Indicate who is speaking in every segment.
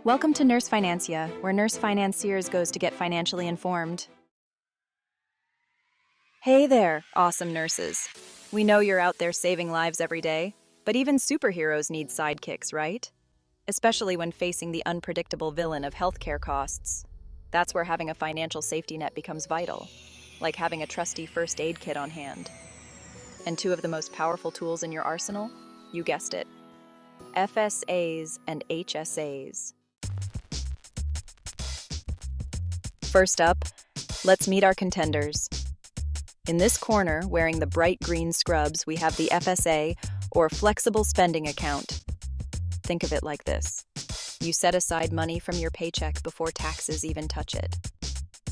Speaker 1: Welcome to Nurse Financia, where Nurse Financiers goes to get financially informed. Hey there, awesome nurses. We know you're out there saving lives every day, but even superheroes need sidekicks, right? Especially when facing the unpredictable villain of healthcare costs. That's where having a financial safety net becomes vital, like having a trusty first aid kit on hand. And two of the most powerful tools in your arsenal? You guessed it. FSAs and HSAs. First up, let's meet our contenders. In this corner, wearing the bright green scrubs, we have the FSA, or Flexible Spending Account. Think of it like this. You set aside money from your paycheck before taxes even touch it.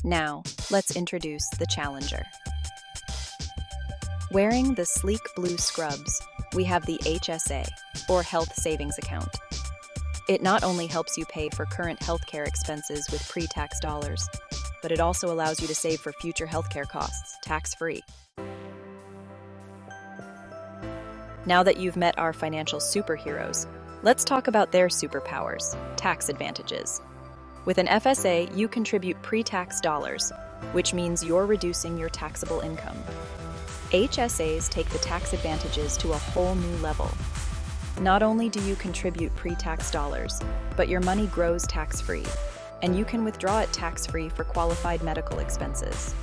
Speaker 1: Now, let's introduce the challenger. Wearing the sleek blue scrubs, we have the HSA, or Health Savings Account. It not only helps you pay for current healthcare expenses with pre-tax dollars, but it also allows you to save for future healthcare costs, tax-free. Now that you've met our financial superheroes, let's talk about their superpowers, tax advantages. With an FSA, you contribute pre-tax dollars, which means you're reducing your taxable income. HSAs take the tax advantages to a whole new level. Not only do you contribute pre-tax dollars, but your money grows tax-free, and you can withdraw it tax-free for qualified medical expenses.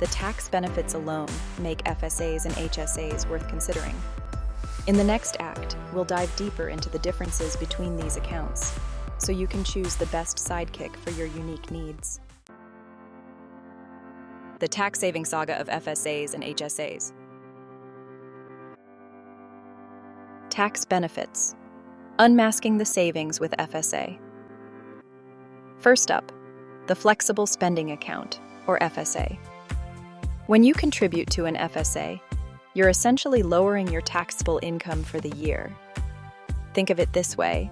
Speaker 1: The tax benefits alone make FSAs and HSAs worth considering. In the next act, we'll dive deeper into the differences between these accounts, so you can choose the best sidekick for your unique needs. The tax-saving saga of FSAs and HSAs. Tax benefits. Unmasking the savings with FSA. First up, the Flexible Spending Account, or FSA. When you contribute to an FSA, you're essentially lowering your taxable income for the year. Think of it this way.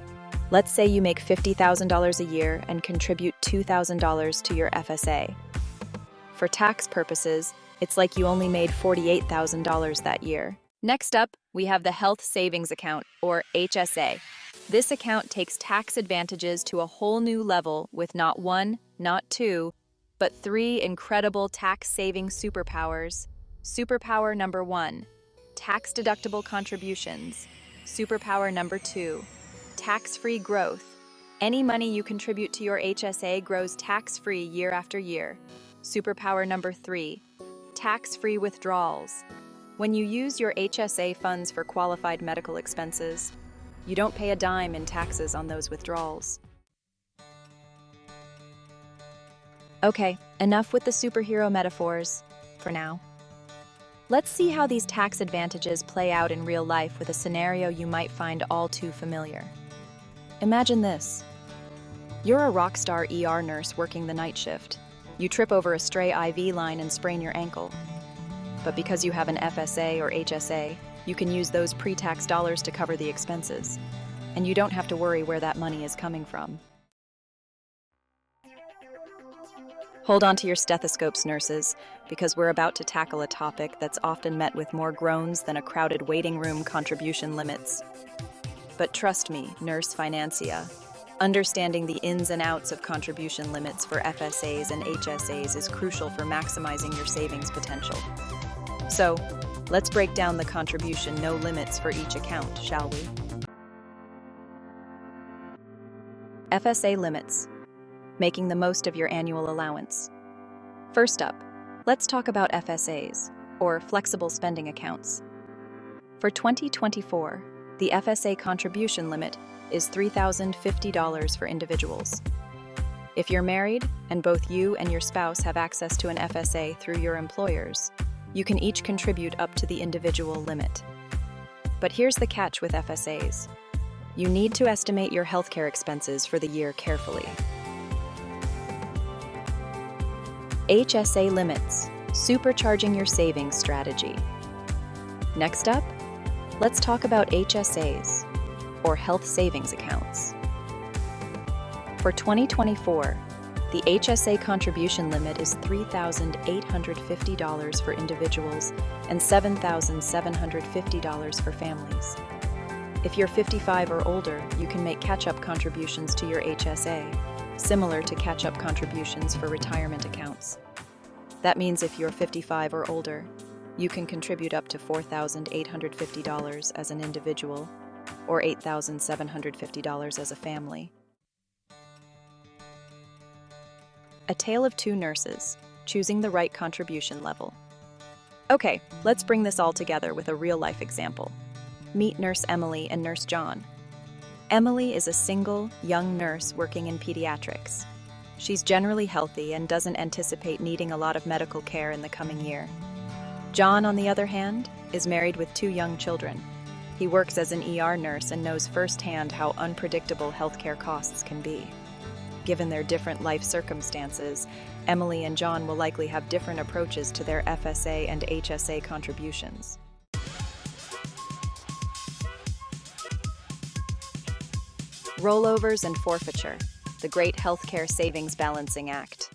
Speaker 1: Let's say you make $50,000 a year and contribute $2,000 to your FSA. For tax purposes, it's like you only made $48,000 that year. Next up, we have the Health Savings Account, or HSA. This account takes tax advantages to a whole new level with not one, not two, but three incredible tax-saving superpowers. Superpower number 1, tax-deductible contributions. Superpower number 2, tax-free growth. Any money you contribute to your HSA grows tax-free year after year. Superpower number 3, tax-free withdrawals. When you use your HSA funds for qualified medical expenses, you don't pay a dime in taxes on those withdrawals. Okay, enough with the superhero metaphors for now. Let's see how these tax advantages play out in real life with a scenario you might find all too familiar. Imagine this. You're a rock star ER nurse working the night shift. You trip over a stray IV line and sprain your ankle. But because you have an FSA or HSA, you can use those pre-tax dollars to cover the expenses. And you don't have to worry where that money is coming from. Hold on to your stethoscopes, nurses, because we're about to tackle a topic that's often met with more groans than a crowded waiting room contribution limits. But trust me, Nurse Financia, understanding the ins and outs of contribution limits for FSAs and HSAs is crucial for maximizing your savings potential. So, let's break down the contribution no limits for each account, shall we? FSA limits. Making the most of your annual allowance. First up, let's talk about FSAs, or Flexible Spending Accounts. For 2024, the FSA contribution limit is $3,050 for individuals. If you're married, and both you and your spouse have access to an FSA through your employers, you can each contribute up to the individual limit. But here's the catch with FSAs. You need to estimate your healthcare expenses for the year carefully. HSA limits, supercharging your savings strategy. Next up, let's talk about HSAs, or Health Savings Accounts. For 2024, the HSA contribution limit is $3,850 for individuals and $7,750 for families. If you're 55 or older, you can make catch-up contributions to your HSA, similar to catch-up contributions for retirement accounts. That means if you're 55 or older, you can contribute up to $4,850 as an individual or $8,750 as a family. A Tale of Two Nurses, choosing the right contribution level. Okay, let's bring this all together with a real-life example. Meet Nurse Emily and Nurse John. Emily is a single, young nurse working in pediatrics. She's generally healthy and doesn't anticipate needing a lot of medical care in the coming year. John, on the other hand, is married with 2 young children. He works as an ER nurse and knows firsthand how unpredictable healthcare costs can be. Given their different life circumstances, Emily and John will likely have different approaches to their FSA and HSA contributions. Rollovers and forfeiture, the Great Healthcare Savings Balancing Act.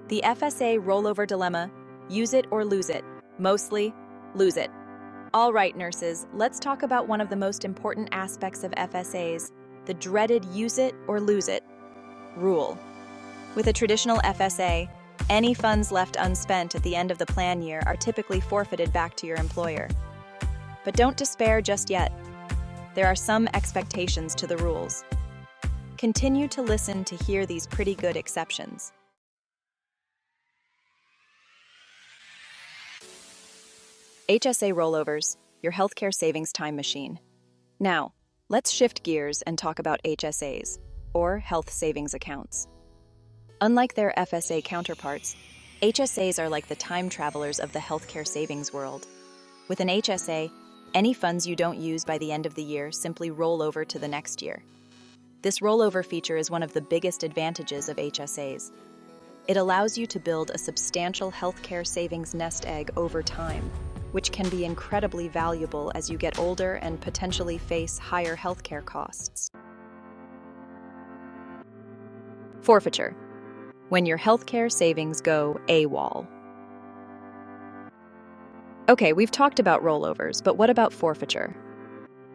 Speaker 1: The FSA rollover dilemma: use it or lose it. Mostly, lose it. All right, nurses, let's talk about one of the most important aspects of FSAs, the dreaded use it or lose it rule. With a traditional FSA, any funds left unspent at the end of the plan year are typically forfeited back to your employer. But don't despair just yet. There are some expectations to the rules. Continue to listen to hear these pretty good exceptions. HSA rollovers, your healthcare savings time machine. Now, let's shift gears and talk about HSAs, or health savings accounts. Unlike their FSA counterparts, HSAs are like the time travelers of the healthcare savings world. With an HSA, any funds you don't use by the end of the year simply roll over to the next year. This rollover feature is one of the biggest advantages of HSAs. It allows you to build a substantial healthcare savings nest egg over time, which can be incredibly valuable as you get older and potentially face higher healthcare costs. Forfeiture, when your healthcare savings go AWOL. Okay, we've talked about rollovers, but what about forfeiture?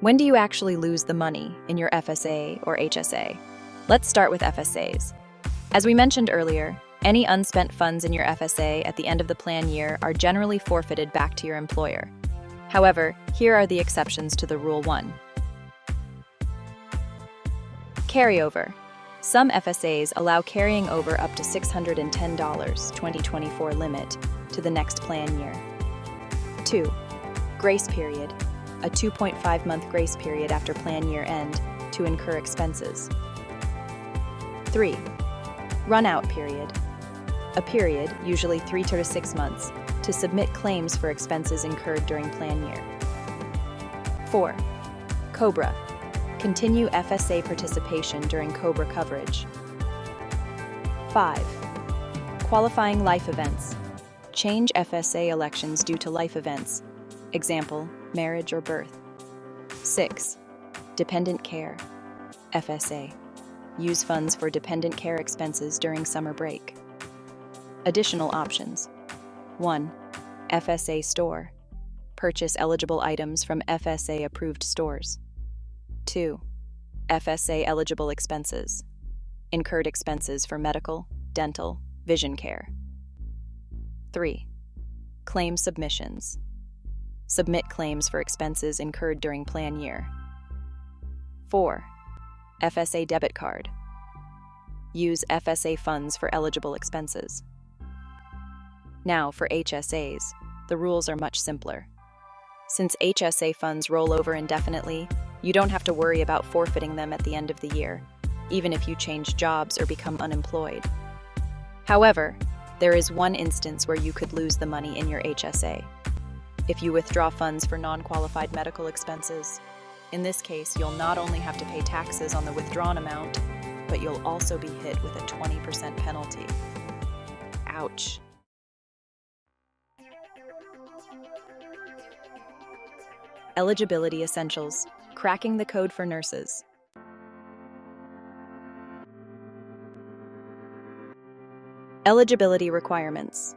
Speaker 1: When do you actually lose the money in your FSA or HSA? Let's start with FSAs. As we mentioned earlier, any unspent funds in your FSA at the end of the plan year are generally forfeited back to your employer. However, here are the exceptions to the Rule 1. Carryover. Some FSAs allow carrying over up to $610 2024 limit to the next plan year. 2. Grace period, a 2.5-month grace period after plan year end to incur expenses. 3. Run-out period, a period, usually 3 to 6 months, to submit claims for expenses incurred during plan year. 4. COBRA, continue FSA participation during COBRA coverage. 5. Qualifying life events, change FSA elections due to life events, example, marriage or birth. 6. Dependent care, FSA, use funds for dependent care expenses during summer break. Additional options. 1. FSA store, purchase eligible items from FSA-approved stores. 2. FSA eligible expenses, incurred expenses for medical, dental, vision care. 3. Claim submissions, submit claims for expenses incurred during plan year. 4. FSA debit card, use FSA funds for eligible expenses. Now, for HSAs, the rules are much simpler. Since HSA funds roll over indefinitely, you don't have to worry about forfeiting them at the end of the year, even if you change jobs or become unemployed. However, there is one instance where you could lose the money in your HSA. If you withdraw funds for non-qualified medical expenses. In this case, you'll not only have to pay taxes on the withdrawn amount, but you'll also be hit with a 20% penalty. Ouch. Eligibility essentials, cracking the code for nurses. Eligibility requirements.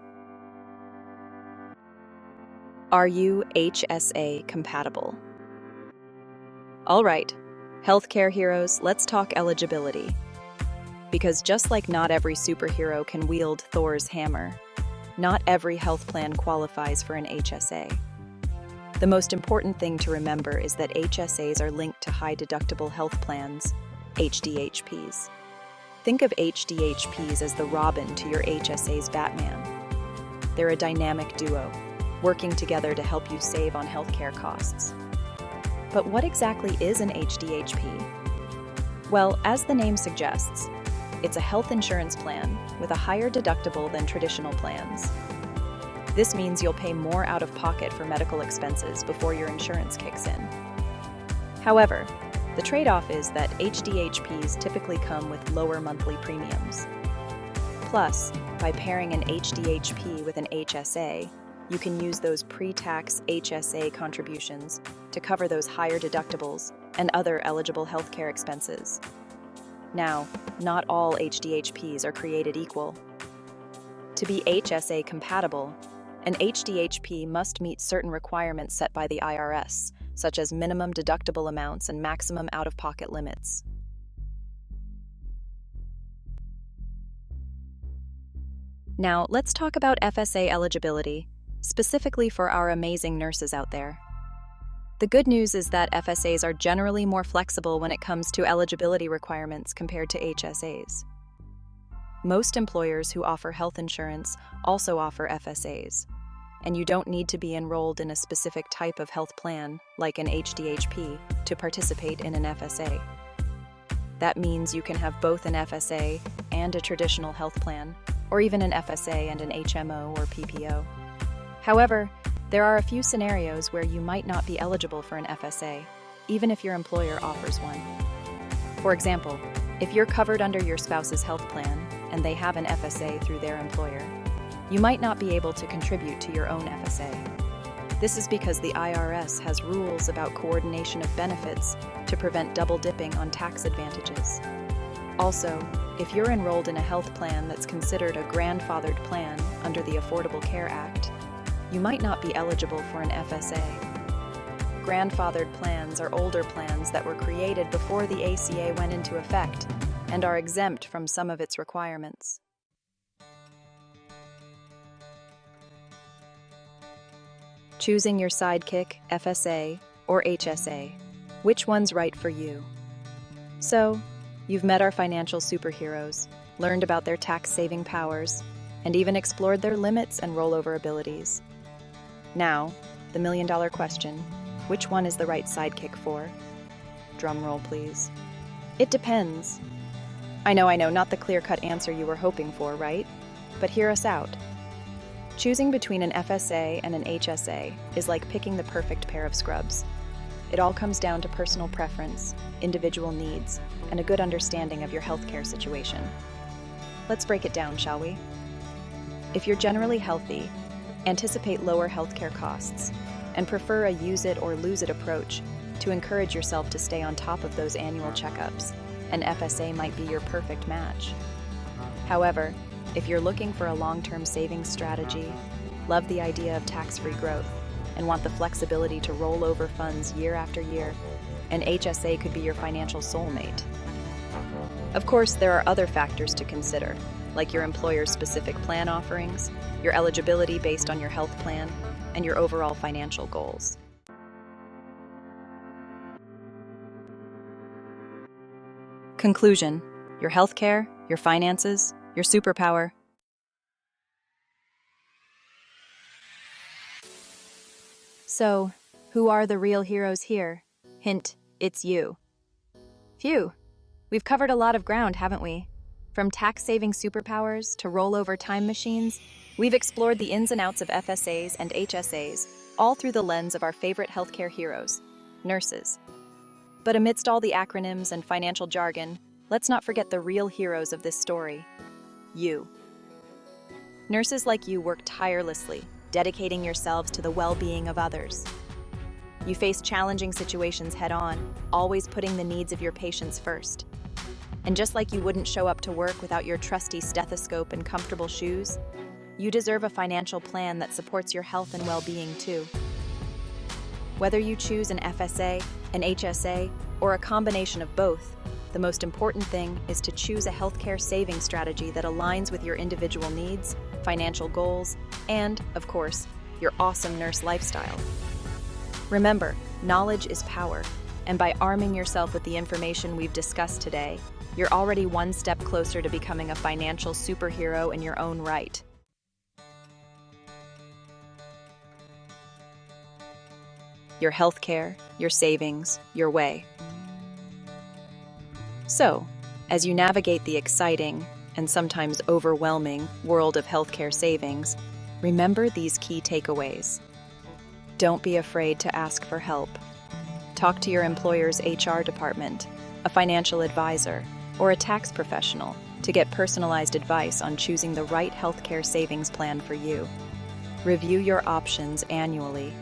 Speaker 1: Are you HSA compatible? All right, healthcare heroes, let's talk eligibility. Because just like not every superhero can wield Thor's hammer, not every health plan qualifies for an HSA. The most important thing to remember is that HSAs are linked to high-deductible health plans, HDHPs. Think of HDHPs as the Robin to your HSA's Batman. They're a dynamic duo, working together to help you save on healthcare costs. But what exactly is an HDHP? Well, as the name suggests, it's a health insurance plan with a higher deductible than traditional plans. This means you'll pay more out of pocket for medical expenses before your insurance kicks in. However, the trade-off is that HDHPs typically come with lower monthly premiums. Plus, by pairing an HDHP with an HSA, you can use those pre-tax HSA contributions to cover those higher deductibles and other eligible healthcare expenses. Now, not all HDHPs are created equal. To be HSA compatible, an HDHP must meet certain requirements set by the IRS, such as minimum deductible amounts and maximum out-of-pocket limits. Now, let's talk about FSA eligibility, specifically for our amazing nurses out there. The good news is that FSAs are generally more flexible when it comes to eligibility requirements compared to HSAs. Most employers who offer health insurance also offer FSAs, and you don't need to be enrolled in a specific type of health plan, like an HDHP, to participate in an FSA. That means you can have both an FSA and a traditional health plan, or even an FSA and an HMO or PPO. However, there are a few scenarios where you might not be eligible for an FSA, even if your employer offers one. For example, if you're covered under your spouse's health plan and they have an FSA through their employer, you might not be able to contribute to your own FSA. This is because the IRS has rules about coordination of benefits to prevent double dipping on tax advantages. Also, if you're enrolled in a health plan that's considered a grandfathered plan under the Affordable Care Act, you might not be eligible for an FSA. Grandfathered plans are older plans that were created before the ACA went into effect and are exempt from some of its requirements. Choosing your sidekick, FSA, or HSA, which one's right for you? So, you've met our financial superheroes, learned about their tax-saving powers, and even explored their limits and rollover abilities. Now, the million-dollar question, which one is the right sidekick for? Drum roll, please. It depends. I know, not the clear-cut answer you were hoping for, right? But hear us out. Choosing between an FSA and an HSA is like picking the perfect pair of scrubs. It all comes down to personal preference, individual needs, and a good understanding of your healthcare situation. Let's break it down, shall we? If you're generally healthy, anticipate lower healthcare costs, and prefer a use-it-or-lose-it approach to encourage yourself to stay on top of those annual checkups, an FSA might be your perfect match. However, if you're looking for a long-term savings strategy, love the idea of tax-free growth, and want the flexibility to roll over funds year after year, an HSA could be your financial soulmate. Of course, there are other factors to consider, like your employer's specific plan offerings, your eligibility based on your health plan, and your overall financial goals. Conclusion: your healthcare, your finances, your superpower. So, who are the real heroes here? Hint, it's you. Phew, we've covered a lot of ground, haven't we? From tax-saving superpowers to rollover time machines, we've explored the ins and outs of FSAs and HSAs, all through the lens of our favorite healthcare heroes, nurses. But amidst all the acronyms and financial jargon, let's not forget the real heroes of this story: you. Nurses like you work tirelessly, dedicating yourselves to the well-being of others. You face challenging situations head-on, always putting the needs of your patients first. And just like you wouldn't show up to work without your trusty stethoscope and comfortable shoes, You deserve a financial plan that supports your health and well-being too. Whether you choose an FSA, an HSA, or a combination of both, the most important thing is to choose a healthcare savings strategy that aligns with your individual needs, financial goals, and, of course, your awesome nurse lifestyle. Remember, knowledge is power, and by arming yourself with the information we've discussed today, you're already one step closer to becoming a financial superhero in your own right. Your healthcare, your savings, your way. So, as you navigate the exciting and sometimes overwhelming world of healthcare savings, remember these key takeaways. Don't be afraid to ask for help. Talk to your employer's HR department, a financial advisor, or a tax professional to get personalized advice on choosing the right healthcare savings plan for you. Review your options annually.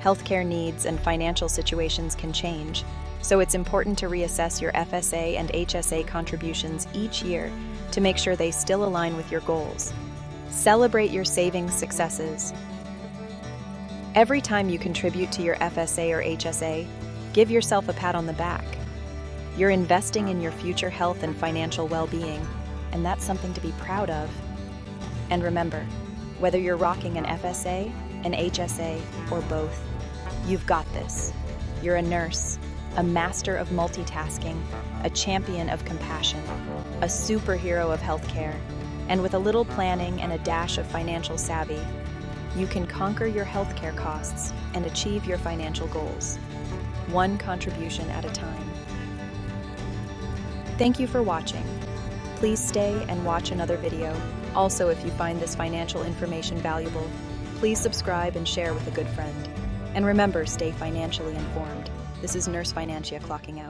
Speaker 1: Healthcare needs and financial situations can change, so it's important to reassess your FSA and HSA contributions each year to make sure they still align with your goals. Celebrate your savings successes. Every time you contribute to your FSA or HSA, give yourself a pat on the back. You're investing in your future health and financial well-being, and that's something to be proud of. And remember, whether you're rocking an FSA, an HSA, or both, you've got this. You're a nurse, a master of multitasking, a champion of compassion, a superhero of healthcare, and with a little planning and a dash of financial savvy, you can conquer your healthcare costs and achieve your financial goals, one contribution at a time. Thank you for watching. Please stay and watch another video. Also, if you find this financial information valuable, please subscribe and share with a good friend. And remember, stay financially informed. This is Nurse Financia clocking out.